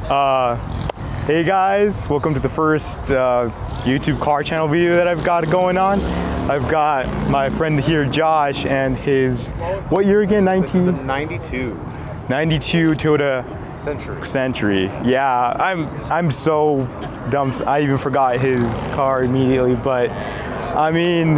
Hey guys, welcome to the first YouTube car channel video that I've got going on. I've got my friend here, Josh, and his, what year again? 92. 92 Toyota Century. Yeah, I'm so dumb. I even forgot his car immediately, but I mean,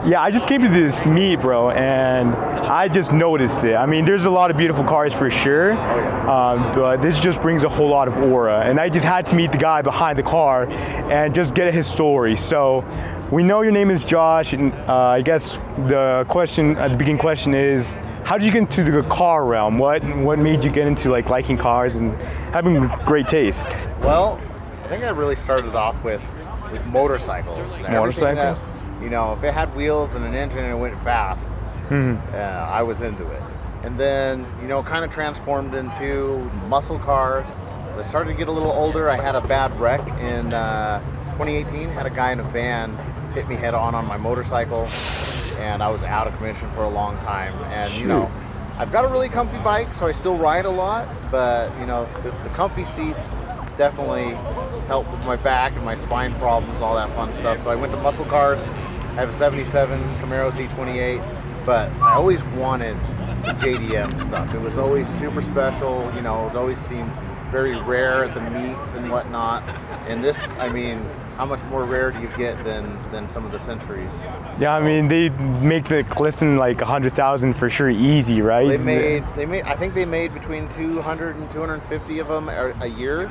yeah, I just came to this meet, bro, and I just noticed it. I mean, there's a lot of beautiful cars for sure, but this just brings a whole lot of aura. And I just had to meet the guy behind the car and just get his story. So we know your name is Josh, and I guess the beginning question is, how did you get into the car realm? What made you get into like liking cars and having great taste? Well, I think I really started off with motorcycles. Motorcycles? If it had wheels and an engine and it went fast, I was into it. And then, kind of transformed into muscle cars. As I started to get a little older, I had a bad wreck in 2018. Had a guy in a van hit me head on my motorcycle, and I was out of commission for a long time. And, I've got a really comfy bike, so I still ride a lot, but, the comfy seats definitely help with my back and my spine problems, all that fun stuff. So I went to muscle cars. I have a 77 Camaro Z28, but I always wanted the JDM stuff. It was always super special, it always seemed very rare at the meets and whatnot. And this, I mean, how much more rare do you get than some of the Centuries? Yeah, I mean, they make the listen like 100,000 for sure easy, right? They made. I think they made between 200 and 250 of them a year.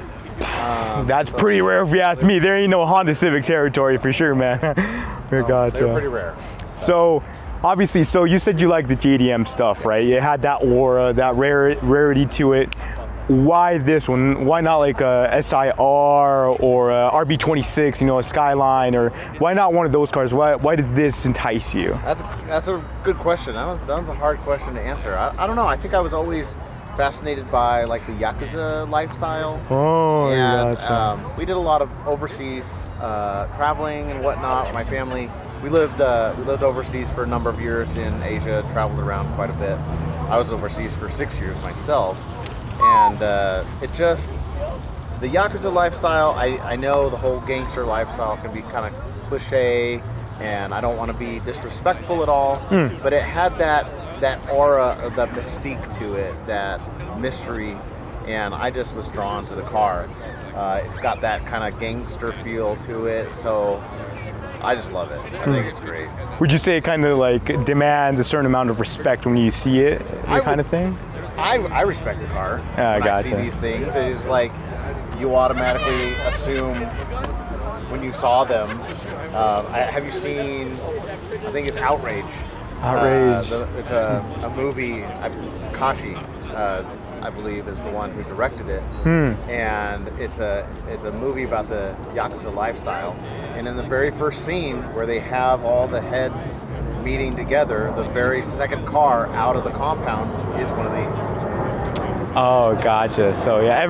That's pretty rare if you ask me. There ain't no Honda Civic territory for sure, man. They're pretty rare. So obviously, you said you like the JDM stuff, right? It had that aura, that rarity to it. Why this one? Why not like a SIR or a RB26, a Skyline, or why not one of those cars? Why did this entice you? That's a good question. That was a hard question to answer. I don't know. I think I was always fascinated by like the Yakuza lifestyle. Oh, and gotcha. We did a lot of overseas traveling and whatnot. My family, we lived overseas for a number of years in Asia. Traveled around quite a bit. I was overseas for 6 years myself. And the Yakuza lifestyle, I know the whole gangster lifestyle can be kind of cliche, and I don't want to be disrespectful at all, but it had that aura, that mystique to it, that mystery, and I just was drawn to the car. It's got that kind of gangster feel to it, so I just love it. I think it's great. Would you say it kind of like demands a certain amount of respect when you see it, kind of thing? I respect the car. When I see these things, it's like you automatically assume when you saw them. Have you seen? I think it's Outrage. Outrage. It's a movie. Takashi, I believe, is the one who directed it, and it's a movie about the Yakuza lifestyle. And in the very first scene where they have all the heads meeting together, the very second car out of the compound is one of these. Oh, gotcha. So yeah,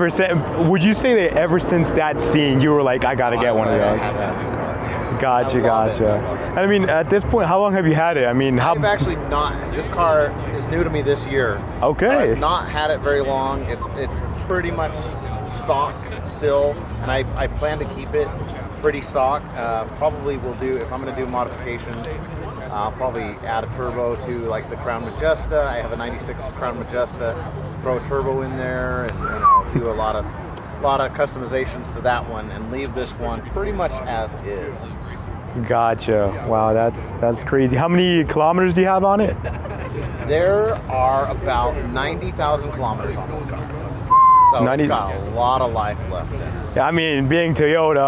would you say that ever since that scene, you were like, I gotta get one of those? I had to have this car. Gotcha. And I mean, at this point, how long have you had it? I mean, I've actually not. This car is new to me this year. Okay. I've not had it very long. It's pretty much stock still, and I plan to keep it pretty stock. Probably will do, if I'm going to do modifications, I'll probably add a turbo to like the Crown Majesta. I have a 96 Crown Majesta. Throw a turbo in there and do a lot of customizations to that one, and leave this one pretty much as is. Gotcha. Wow, that's crazy. How many kilometers do you have on it? There are about 90,000 kilometers on this car. So it's got a lot of life left in it. Yeah, I mean, being Toyota,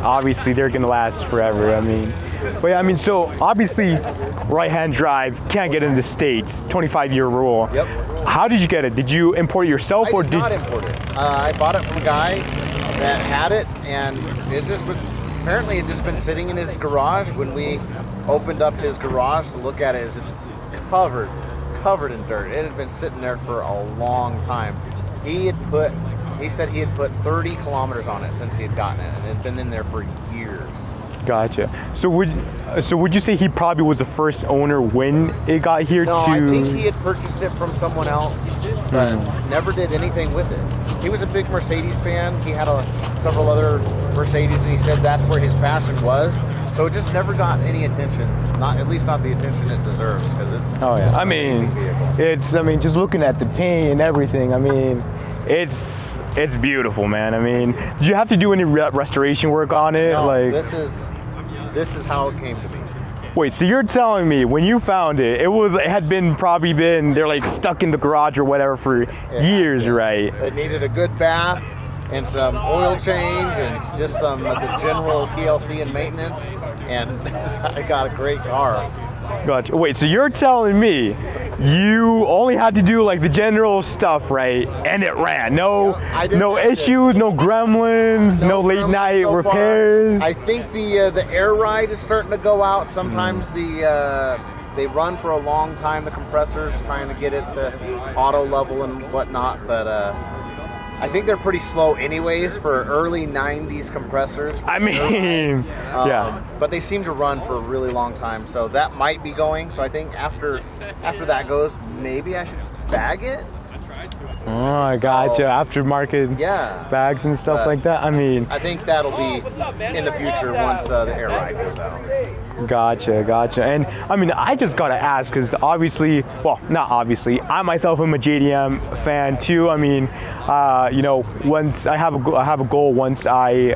obviously they're gonna last forever. But yeah, so obviously right-hand drive can't get in the States. 25-year rule. Yep. How did you get it? Did you import it yourself, I did not import it. I bought it from a guy that had it, and it just been sitting in his garage. When we opened up his garage to look at it, it's just covered in dirt. It had been sitting there for a long time. He said he had put 30 kilometers on it since he had gotten it, and it had been in there for years. Gotcha. So would you say he probably was the first owner when it got here No, to? I think he had purchased it from someone else, but never did anything with it. He was a big Mercedes fan. He had several other Mercedes, and he said that's where his passion was. So it just never got any attention. At least not the attention it deserves, because it's. Oh yeah. It's I an mean, amazing vehicle. just looking at the paint and everything. I mean, it's beautiful, man. I mean, did you have to do any restoration work on it? No, like, this is how it came to be. wait, so you're telling me when you found it, it had probably been they're like stuck in the garage or whatever for years, right? It needed a good bath and some oil change and just some of the general TLC and maintenance, and I got a great car. Gotcha. Wait, so you're telling me you only had to do like the general stuff, right? And it ran. No issues, no gremlins, no late gremlins night so far. repairs. I think the air ride is starting to go out. Sometimes they run for a long time, the compressors, trying to get it to auto level and whatnot, but I think they're pretty slow anyways for early 90s compressors. I mean, yeah. But they seem to run for a really long time, so that might be going. So I think after that goes, maybe I should bag it. Oh, I gotcha. Aftermarket bags and stuff like that. I mean, I think that'll be in the future once the air ride goes out. Gotcha. And I mean, I just gotta ask because obviously, well, not obviously, I myself am a JDM fan too. I mean, once I have a goal. Once I,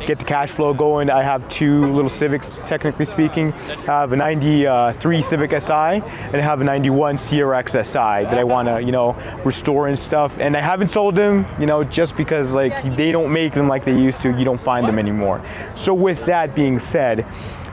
get the cash flow going, I have two little Civics, technically speaking. I have a 93 Civic Si and I have a 91 CRX Si that I want to, restore and stuff. And I haven't sold them, just because like they don't make them like they used to. You don't find them anymore. So with that being said,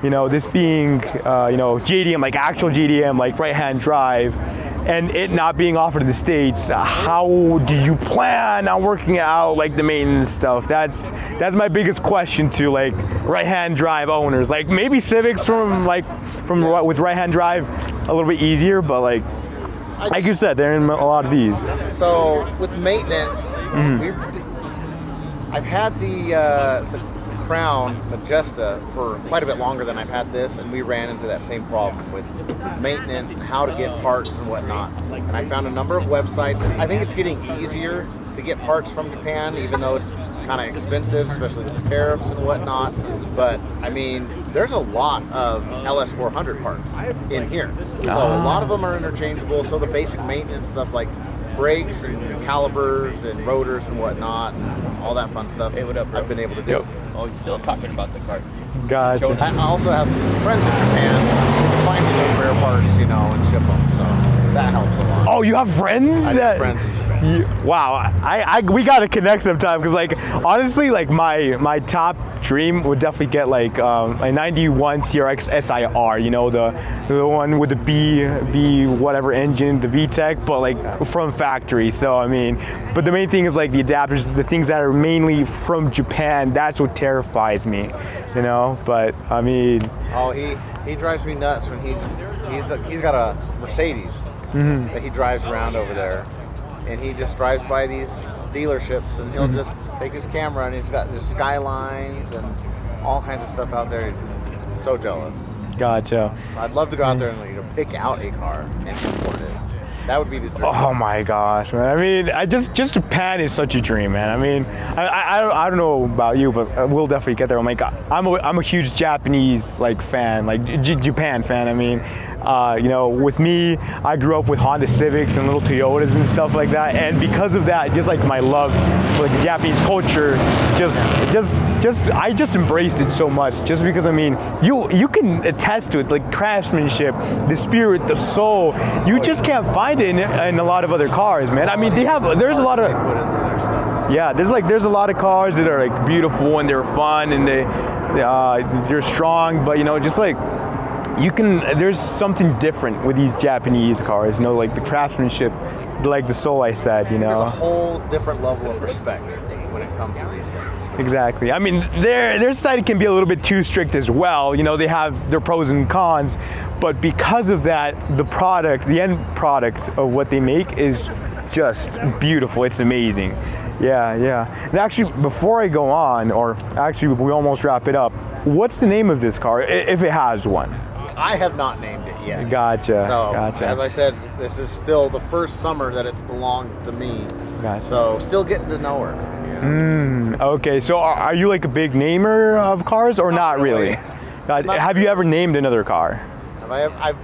this being, JDM, like actual JDM, like right-hand drive, and it not being offered in the States, how do you plan on working out like the maintenance stuff? That's my biggest question to like right-hand drive owners. Like maybe Civics with right-hand drive a little bit easier, but like you said, they're in a lot of these. So with maintenance, I've had the Crown Majesta for quite a bit longer than I've had this, and we ran into that same problem with maintenance and how to get parts and whatnot. And I found a number of websites, and I think it's getting easier to get parts from Japan, even though it's kind of expensive, especially with the tariffs and whatnot. But I mean, there's a lot of LS400 parts in here, so a lot of them are interchangeable. So the basic maintenance stuff like brakes and calipers and rotors and whatnot, and all that fun stuff, I've been able to do. Oh, you're still talking about the car. Gotcha. I also have friends in Japan who can find me those rare parts, and ship them. So that helps a lot. Oh, you have friends? I have friends in Japan. Wow, we gotta connect sometime because, like, honestly, like my top dream would definitely get like a 91 CRX SIR, the one with the B whatever engine, the VTEC, but like from factory. So I mean, but the main thing is like the adapters, the things that are mainly from Japan. That's what terrifies me, But I mean, he drives me nuts when he's got a Mercedes that he drives around over there. And he just drives by these dealerships, and he'll just take his camera, and he's got the skylines and all kinds of stuff out there. So jealous. Gotcha. I'd love to go out there and pick out a car and import it. That would be the dream. Oh my gosh, man! I mean, just Japan is such a dream, man. I mean, I don't know about you, but we'll definitely get there. I'm a huge Japanese fan, like Japan fan. I mean, with me, I grew up with Honda Civics and little Toyotas and stuff like that, and because of that, just like my love for like the Japanese culture, I just embrace it so much. Just because I mean, you can attest to it, like craftsmanship, the spirit, the soul. You just can't find it in a lot of other cars, man. I mean, there's a lot of there's a lot of cars that are like beautiful and they're fun and they're strong, but just like there's something different with these Japanese cars, like the craftsmanship, like the soul I said, There's a whole different level of respect when it comes to these things. Exactly. I mean, their side can be a little bit too strict as well. They have their pros and cons, but because of that, the end product of what they make is just beautiful. It's amazing. Yeah, yeah. And actually, before I go on, or actually we almost wrap it up, what's the name of this car, if it has one? I have not named it yet. Gotcha. So, Gotcha. as I said, this is still the first summer that it's belonged to me. Gotcha. So, still getting to know her. Okay, so are you like a big namer of cars, or not really? Have you ever named another car? Have I?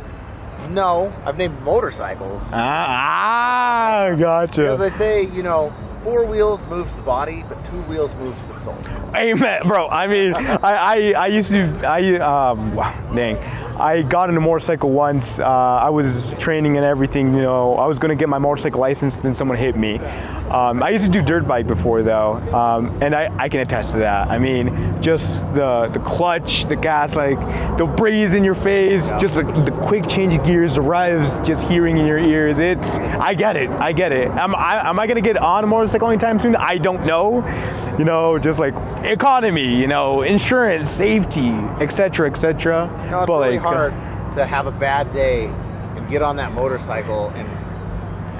No, I've named motorcycles. Gotcha. Because they say, 4 wheels moves the body, but 2 wheels moves the soul. Amen, bro. I mean, I used to, dang. I got in a motorcycle once. I was training and everything, I was going to get my motorcycle license, then someone hit me. I used to do dirt bike before, though, and I can attest to that. I mean, just the clutch, the gas, like the breeze in your face, just the quick change of gears, the revs, just hearing in your ears. I get it. Am I going to get on a motorcycle anytime soon? I don't know. Just like economy, insurance, safety, etc., etc. It's really hard to have a bad day and get on that motorcycle and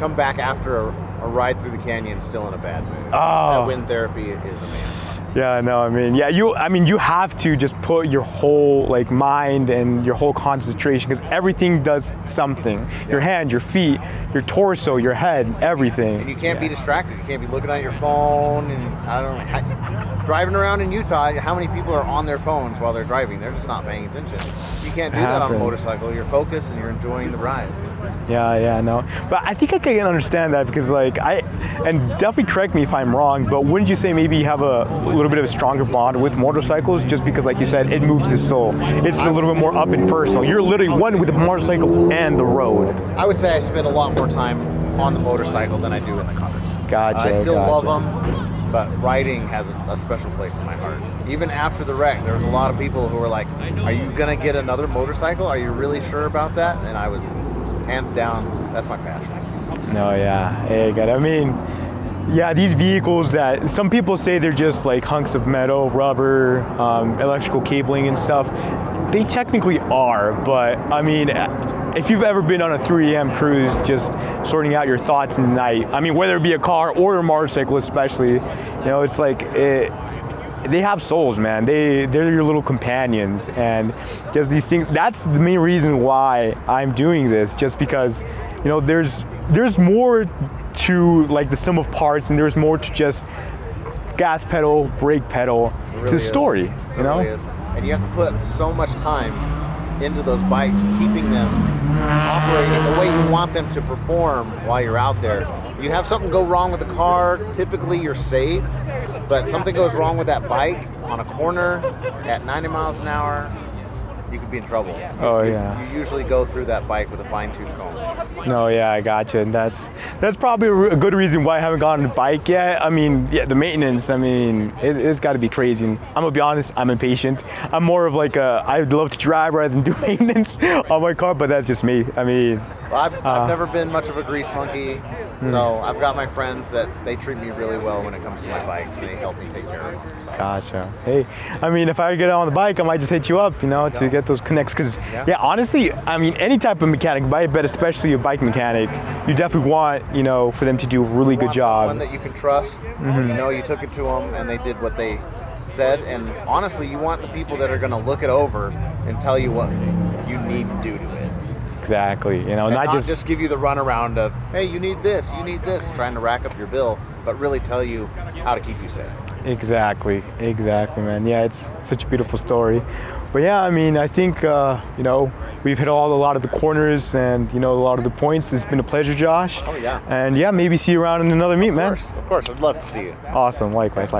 come back after a ride through the canyon still in a bad mood. That wind therapy is amazing. Yeah, no, you have to just put your whole mind and your whole concentration, because everything does something. Yeah. Your hand, your feet, your torso, your head, everything. And you can't be distracted. You can't be looking at your phone. And I don't know, driving around in Utah, how many people are on their phones while they're driving? They're just not paying attention. You can't do that on a motorcycle. You're focused and you're enjoying the ride. Yeah, no. But I think I can understand that, because and definitely correct me if I'm wrong, but wouldn't you say maybe you have a little bit of a stronger bond with motorcycles, just because, like you said, it moves the soul. It's a little bit more up and personal. You're literally one with the motorcycle and the road. I would say I spend a lot more time on the motorcycle than I do in the cars. Gotcha. I still love them, but riding has a special place in my heart. Even after the wreck, there was a lot of people who were like, "Are you gonna get another motorcycle? Are you really sure about that?" And I was, hands down, that's my passion. No, yeah, hey, God. I mean, yeah, these vehicles that some people say they're just like hunks of metal, rubber, electrical cabling and stuff. They technically are, but I mean, if you've ever been on a 3 a.m. cruise, just sorting out your thoughts in the night, I mean, whether it be a car or a motorcycle especially, it's like they have souls, man. They're your little companions, and just these things. That's the main reason why I'm doing this, just because there's more to like the sum of parts, and there's more to just gas pedal, brake pedal, to the story. It really is. And you have to put so much time into those bikes, keeping them operating the way you want them to perform while you're out there. You have something go wrong with the car, typically you're safe, but something goes wrong with that bike on a corner at 90 miles an hour, you could be in trouble. You usually go through that bike with a fine-tooth comb. No, yeah, I gotcha. And that's probably a good reason why I haven't gotten a bike yet. I mean, yeah, the maintenance, it's got to be crazy. And I'm going to be honest, I'm impatient. I'm more of like I'd love to drive rather than do maintenance on my car, but that's just me. I mean... I've never been much of a grease monkey, so I've got my friends that they treat me really well when it comes to my bikes. They help me take care of them. So. Gotcha. Hey, I mean, if I get on the bike, I might just hit you up, to get those connects. Because, honestly, I mean, any type of mechanic, but especially a bike mechanic, you definitely want, for them to do a really good job. Someone that you can trust. You took it to them and they did what they said. And honestly, you want the people that are going to look it over and tell you what you need to do to it. Exactly, not just give you the runaround of, hey, you need this, trying to rack up your bill, but really tell you how to keep you safe. Exactly, man. Yeah, it's such a beautiful story. But yeah, I mean, I think, we've hit a lot of the corners and, a lot of the points. It's been a pleasure, Josh. Oh, yeah. And yeah, maybe see you around in another meet, man. Of course, I'd love to see you. Awesome, likewise.